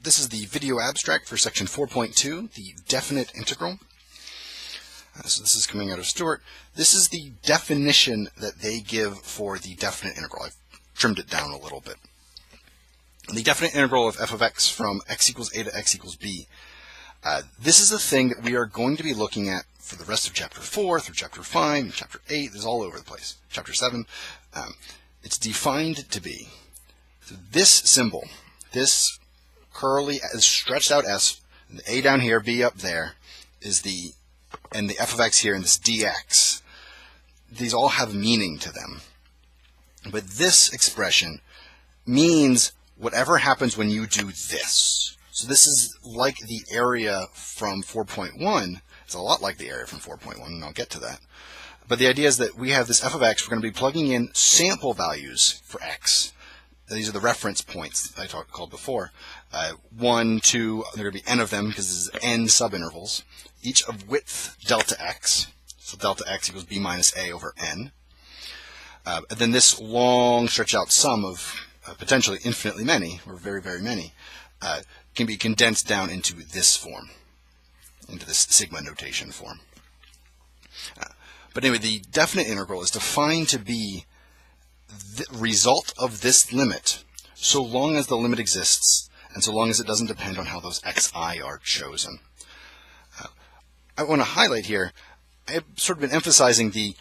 This is the video abstract for section 4.2, the definite integral. So this is coming out of Stewart. This is the definition that they give for the definite integral. I've trimmed it down a little bit. The definite integral of f of x from x equals a to x equals b. This is the thing that we are going to be looking at for the rest of chapter 4 through chapter 5 and chapter 8. This is all over the place. Chapter 7. It's defined to be this symbol, this curly, stretched out s, and the a down here, b up there, is the, and the f of x here, and this dx. These all have meaning to them. But this expression means whatever happens when you do this. So this is like the area from 4.1. It's a lot like the area from 4.1, and I'll get to that. But the idea is that we have this f of x. We're going to be plugging in sample values for x. These are the reference points I called before. 1, 2, there are going to be n of them because this is n subintervals, each of width delta x. So delta x equals b minus a over n. And then this long stretched out sum of potentially infinitely many, or very, very many, can be condensed down into this form, into this sigma notation form. But anyway, the definite integral is defined to be the result of this limit so long as the limit exists and so long as it doesn't depend on how those xi are chosen. I want to highlight here, I've sort of been emphasizing the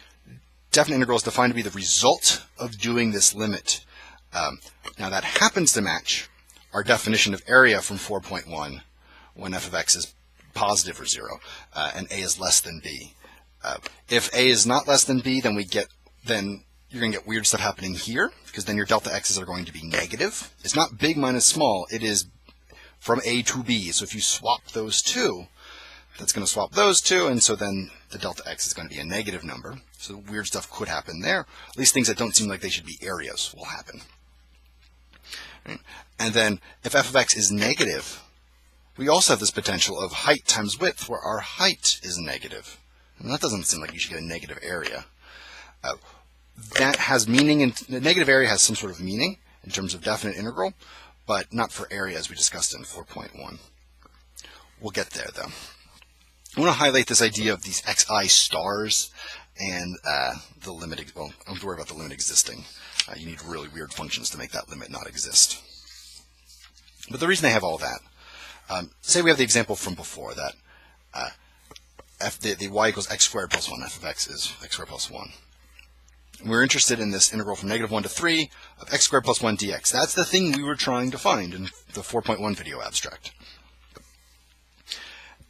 definite integral is defined to be the result of doing this limit. Now that happens to match our definition of area from 4.1 when f of x is positive or 0 and a is less than b. If a is not less than b, then you're going to get weird stuff happening here, because then your delta x's are going to be negative. It's not big minus small, it is from a to b. So if you swap those two, that's going to swap those two, and so then the delta x is going to be a negative number. So weird stuff could happen there. At least things that don't seem like they should be areas will happen. Right? And then if f of x is negative, we also have this potential of height times width, where our height is negative. And that doesn't seem like you should get a negative area. That has meaning, and the negative area has some sort of meaning in terms of definite integral, but not for area as we discussed in 4.1. We'll get there though. I want to highlight this idea of these xi stars and the limit. Well, I don't have to worry about the limit existing. You need really weird functions to make that limit not exist. But the reason they have all that, say we have the example from before that the y equals x squared plus 1, f of x is x squared plus 1. We're interested in this integral from -1 to 3 of x squared plus 1 dx. That's the thing we were trying to find in the 4.1 video abstract.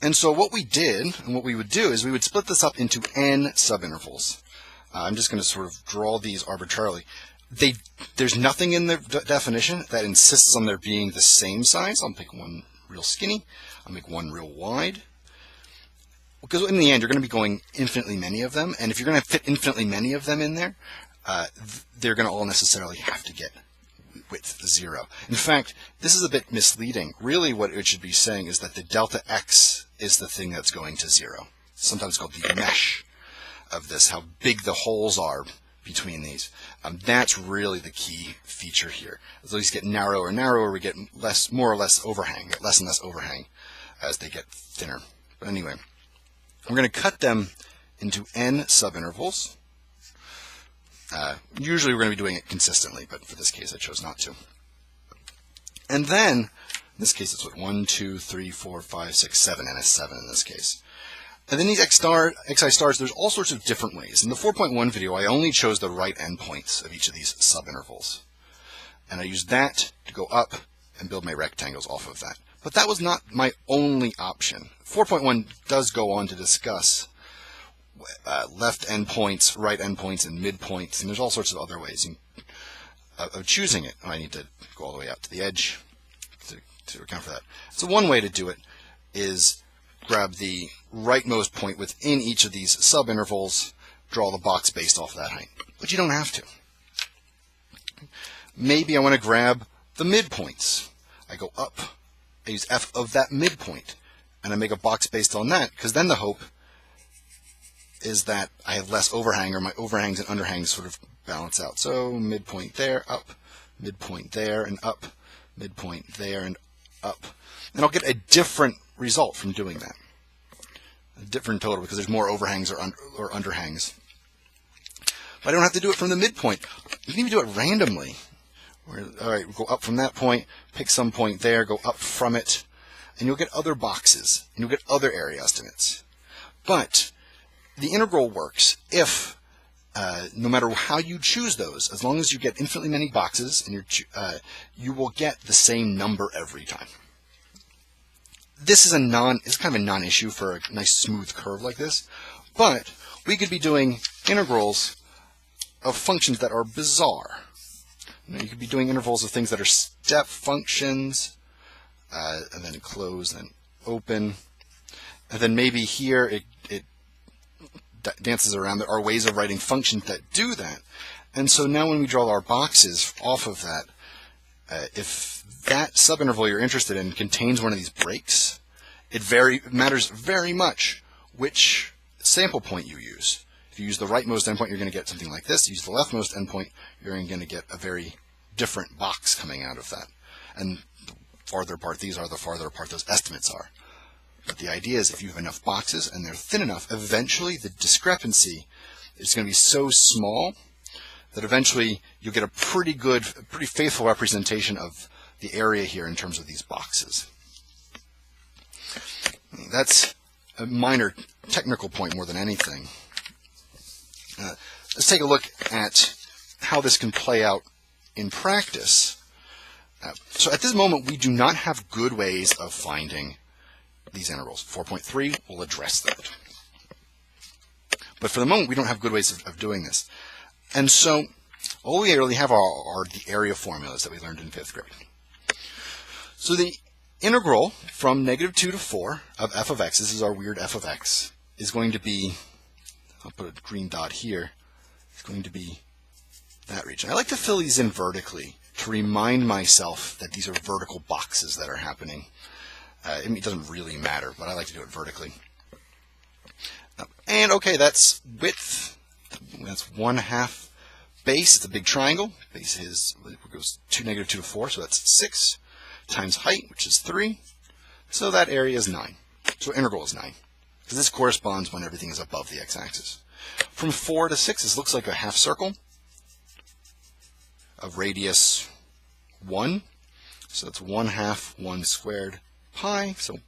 And so what we did, and what we would do, is we would split this up into n subintervals. I'm just going to sort of draw these arbitrarily. There's nothing in the definition that insists on there being the same size. I'll pick one real skinny. I'll make one real wide. Because in the end, you're going to be going infinitely many of them, and if you're going to fit infinitely many of them in there, they're going to all necessarily have to get width 0. In fact, this is a bit misleading. Really what it should be saying is that the delta x is the thing that's going to 0. Sometimes called the mesh of this, how big the holes are between these. That's really the key feature here. As these get narrower and narrower, we get more or less overhang, less and less overhang as they get thinner. But anyway, we're going to cut them into n subintervals. Usually we're going to be doing it consistently, but for this case I chose not to. And then, in this case it's what, 1, 2, 3, 4, 5, 6, 7, and a 7 in this case. And then these xi stars, there's all sorts of different ways. In the 4.1 video, I only chose the right endpoints of each of these subintervals. And I used that to go up and build my rectangles off of that. But that was not my only option. 4.1 does go on to discuss left endpoints, right endpoints, and midpoints, and there's all sorts of other ways of choosing it. I need to go all the way out to the edge to account for that. So one way to do it is grab the rightmost point within each of these subintervals, draw the box based off of that height. But you don't have to. Maybe I want to grab the midpoints. I go up, I use f of that midpoint, and I make a box based on that, because then the hope is that I have less overhang, or my overhangs and underhangs sort of balance out. So midpoint there, up, midpoint there, and up, midpoint there, and up. And I'll get a different result from doing that. A different total because there's more overhangs or underhangs. But I don't have to do it from the midpoint. You can even do it randomly. All right, we'll go up from that point, pick some point there, go up from it, and you'll get other boxes, and you'll get other area estimates. But the integral works if, no matter how you choose those, as long as you get infinitely many boxes, and you will get the same number every time. This is it's kind of a non-issue for a nice smooth curve like this, but we could be doing integrals of functions that are bizarre. You could be doing intervals of things that are step functions, and then close, then open, and then maybe here it dances around. There are ways of writing functions that do that. And so now when we draw our boxes off of that, if that subinterval you're interested in contains one of these breaks, it matters very much which sample point you use. If you use the rightmost endpoint, you're going to get something like this. Use the leftmost endpoint, you're going to get a very different box coming out of that. And the farther apart these are, the farther apart those estimates are. But the idea is if you have enough boxes and they're thin enough, eventually the discrepancy is going to be so small that eventually you'll get a pretty faithful representation of the area here in terms of these boxes. That's a minor technical point more than anything. Let's take a look at how this can play out in practice. So at this moment, we do not have good ways of finding these integrals. 4.3 will address that. But for the moment, we don't have good ways of doing this. And so all we really have are the area formulas that we learned in 5th grade. So the integral from -2 to 4 of f of x, this is our weird f of x, is going to be, I'll put a green dot here, it's going to be that region. I like to fill these in vertically to remind myself that these are vertical boxes that are happening. It doesn't really matter, but I like to do it vertically. And okay, that's width. That's 1/2 base. It's a big triangle. Base goes -2 to 4, so that's 6 times height, which is 3. So that area is 9. So integral is 9, because this corresponds when everything is above the x-axis. From 4 to 6, this looks like a half circle of radius 1. So that's 1/2 1 squared pi, so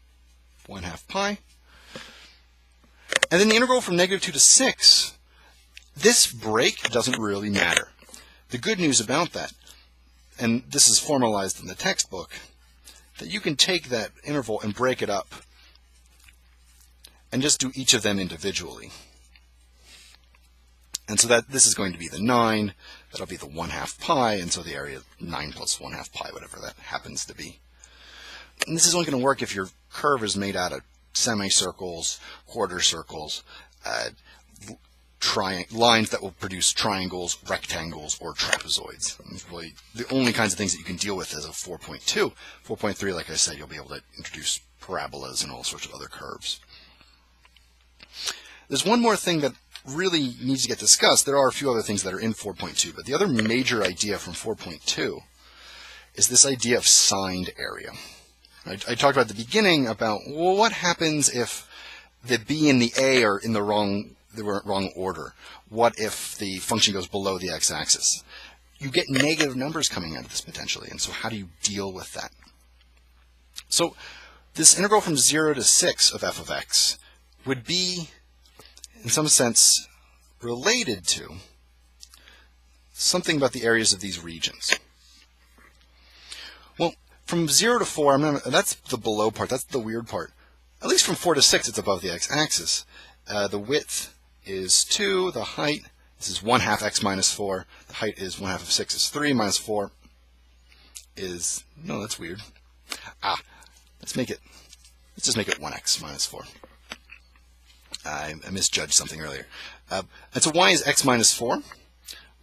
1/2 pi. And then the integral from -2 to 6, this break doesn't really matter. The good news about that, and this is formalized in the textbook, that you can take that interval and break it up and just do each of them individually. And so that this is going to be the 9, that'll be the 1/2 pi, and so the area 9 plus 1/2 pi, whatever that happens to be. And this is only going to work if your curve is made out of semicircles, quarter circles, lines that will produce triangles, rectangles, or trapezoids. And it's really the only kinds of things that you can deal with as a 4.2. 4.3, like I said, you'll be able to introduce parabolas and all sorts of other curves. There's one more thing that really needs to get discussed. There are a few other things that are in 4.2, but the other major idea from 4.2 is this idea of signed area. I talked about at the beginning about, well, what happens if the b and the a are in the wrong order? What if the function goes below the x-axis? You get negative numbers coming out of this potentially, and so how do you deal with that? So this integral from 0 to 6 of f of x would be, in some sense, related to something about the areas of these regions. Well, from 0 to 4, that's the below part, that's the weird part. At least from 4 to 6, it's above the x-axis. The width is 2, the height, this is 1/2 x minus 4, the height is 1/2 of 6 is 3, minus 4 is, no, that's weird. Let's just make it 1x minus 4. I misjudged something earlier. And so y is x minus 4.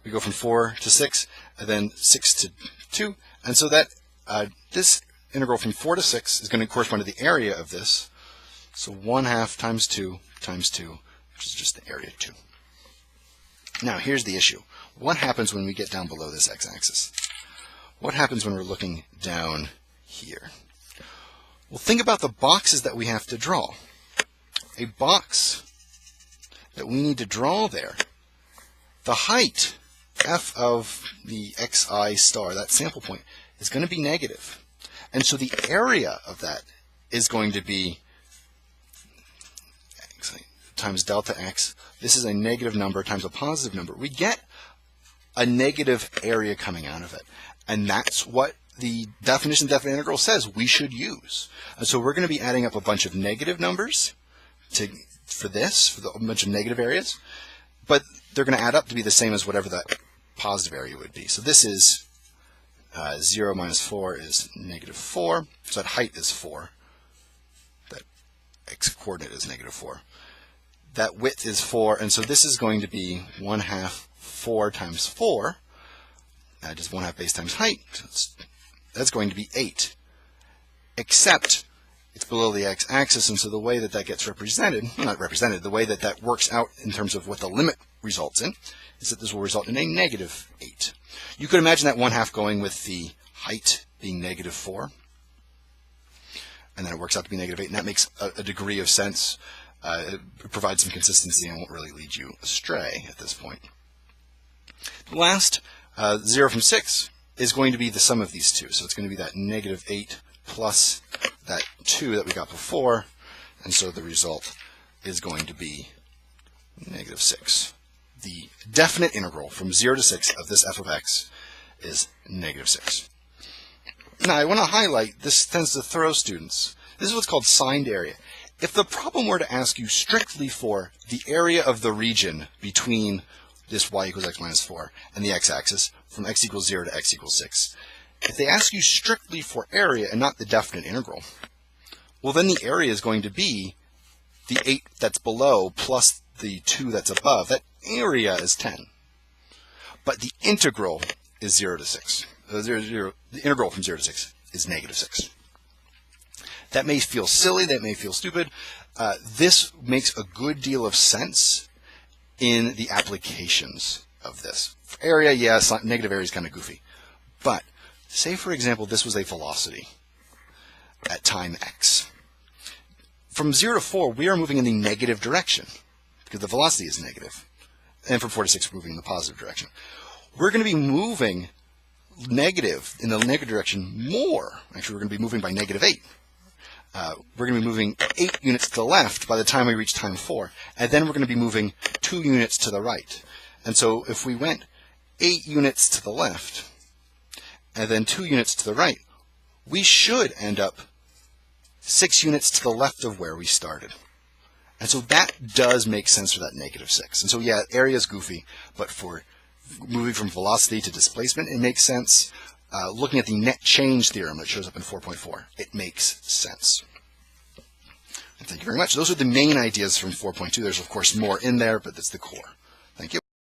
We go from 4 to 6, and then 6 to 2. And so that this integral from 4 to 6 is going to correspond to the area of this. So 1/2 times 2 times 2, which is just the area 2. Now, here's the issue. What happens when we get down below this x-axis? What happens when we're looking down here? Well, think about the boxes that we have to draw. A box that we need to draw there, the height, f of the xi star, that sample point, is going to be negative. And so the area of that is going to be x times delta x. This is a negative number times a positive number. We get a negative area coming out of it. And that's what the definition of definite integral says we should use. And so we're going to be adding up a bunch of negative numbers for a bunch of negative areas, but they're going to add up to be the same as whatever that positive area would be. So this is 0 minus 4 is negative 4, so that height is 4. That x-coordinate is negative 4. That width is 4, and so this is going to be 1/2 4 times 4, just 1/2 base times height. So that's going to be 8, except it's below the x-axis, and so the way that that gets represented, well, not represented, the way that that works out in terms of what the limit results in, is that this will result in a negative 8. You could imagine that 1/2 going with the height being negative 4, and then it works out to be negative 8, and that makes a degree of sense. It provides some consistency and won't really lead you astray at this point. The last, 0 from 6, is going to be the sum of these two. So it's going to be that negative 8 plus that 2 that we got before, and so the result is going to be negative 6. The definite integral from 0 to 6 of this f of x is negative 6. Now I want to highlight, this tends to throw students. This is what's called signed area. If the problem were to ask you strictly for the area of the region between this y equals x minus 4 and the x-axis from x equals 0 to x equals 6, if they ask you strictly for area and not the definite integral, well then the area is going to be the 8 that's below plus the 2 that's above. That area is 10. But the integral is 0 to 6. The integral from 0 to 6 is negative 6. That may feel silly, that may feel stupid. This makes a good deal of sense in the applications of this. For area, yes, negative area is kind of goofy. But say, for example, this was a velocity at time x. From 0 to 4, we are moving in the negative direction because the velocity is negative. And from 4 to 6, we're moving in the positive direction. We're going to be moving negative in the negative direction more. Actually, we're going to be moving by negative 8. We're going to be moving 8 units to the left by the time we reach time 4. And then we're going to be moving 2 units to the right. And so if we went 8 units to the left and then 2 units to the right, we should end up 6 units to the left of where we started. And so that does make sense for that negative 6. And so yeah, area is goofy, but for moving from velocity to displacement, it makes sense. Looking at the net change theorem that shows up in 4.4, it makes sense. And thank you very much. Those are the main ideas from 4.2. There's, of course, more in there, but that's the core.